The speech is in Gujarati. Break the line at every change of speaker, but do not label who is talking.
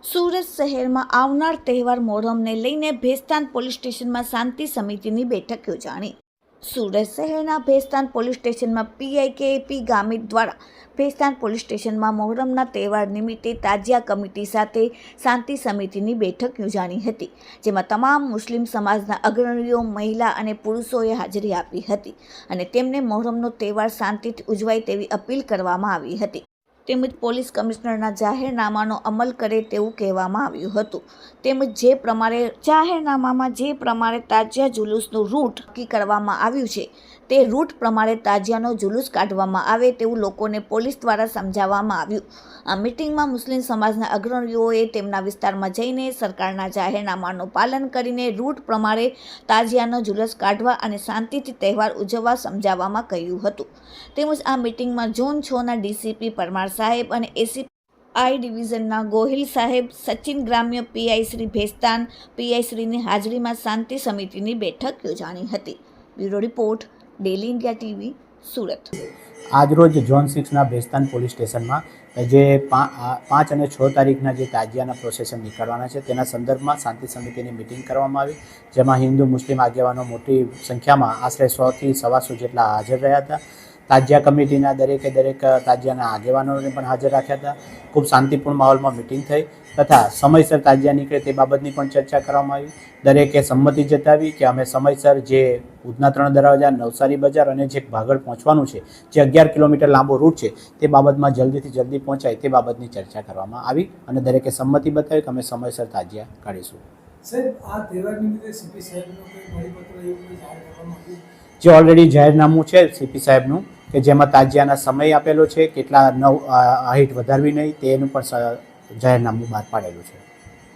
સુરત શહેરમાં આવનાર તહેવાર મોહરમને લઈને ભેસ્તાન પોલીસ સ્ટેશનમાં શાંતિ સમિતિની બેઠક યોજાણી। સુરત શહેરના ભેસ્તાન પોલીસ સ્ટેશનમાં PIKP ગામિત દ્વારા ભેસ્તાન પોલીસ સ્ટેશનમાં મોહરમના તહેવાર નિમિત્તે તાજિયા કમિટી સાથે શાંતિ સમિતિની બેઠક યોજાણી હતી, જેમાં તમામ મુસ્લિમ સમાજના અગ્રણીઓ, મહિલા અને પુરુષોએ હાજરી આપી હતી અને તેમને મોહરમનો તહેવાર શાંતિથી ઉજવાય તેવી અપીલ કરવામાં આવી હતી। તેમજ પોલીસ કમિશનરના જાહેરનામાનો અમલ કરે તેવું કહેવામાં આવ્યું હતું। તેમજ જાહેરનામામાં જે પ્રમાણે તાજિયા જુલુસનું રૂટ નક્કી કરવામાં આવ્યું છે તે રૂટ પ્રમાણે તાજિયાનો જુલુસ કાઢવામાં આવે તેવું લોકોને પોલીસ દ્વારા સમજાવવામાં આવ્યું। આ મિટિંગમાં મુસ્લિમ સમાજના અગ્રણીઓએ તેમના વિસ્તારમાં જઈને સરકારના જાહેરનામાનું પાલન કરીને રૂટ પ્રમાણે તાજિયાનો જુલુસ કાઢવા અને શાંતિથી તહેવાર ઉજવવા સમજાવવામાં કહ્યું હતું। તેમજ આ મિટિંગમાં ઝોન 6ના DCP પરમાર સાહેબ અને ACI ડિવિઝનના ગોહિલ સાહેબ, સચિન ગ્રામ્ય PI શ્રી ભેસ્તાન PI શ્રીની હાજરીમાં શાંતિ સમિતિની બેઠક યોજાણી હતી। Bureau report, daily India TV, Surat.
આજરોજ ઝોન 6ના ભેસ્તાન પોલીસ સ્ટેશનમાં જે 5 અને 6 તારીખના જે તાજિયાના પ્રોસેસન નીકળવાના છે તેના સંદર્ભમાં શાંતિ સમિતિની મિટિંગ કરવામાં આવી, જેમાં હિન્દુ મુસ્લિમ આગેવાનો મોટી સંખ્યામાં આશરે 100 થી 125 જેટલા હાજર રહ્યા હતા। તાજિયા કમિટીના દરેક તાજિયાના આગેવાનોને પણ હાજર રાખ્યા હતા। ખૂબ શાંતિપૂર્ણ માહોલમાં મિટિંગ થઈ તથા સમયસર તાજિયા નીકળે તે બાબતની પણ ચર્ચા કરવામાં આવી। દરેકે સંમતિ જતાવી કે અમે સમયસર જે ઉધના 3 દરવાજા, નવસારી બજાર અને જે ભાગળ પહોંચવાનું છે, જે 11 કિલોમીટર લાંબો રૂટ છે, તે બાબતમાં જલ્દીથી જલ્દી પહોંચાય તે બાબતની ચર્ચા કરવામાં આવી અને દરેકે સંમતિ બતાવી કે અમે સમયસર તાજિયા કાઢીશું। જે ઓલરેડી જાહેરનામું છે CP સાહેબનું કે જેમાં તાજિયાના સમય આપેલો છે, કેટલા હાઈટ વધારવી નહીં તેનું પણ જાહેરનામું બહાર પાડેલું છે।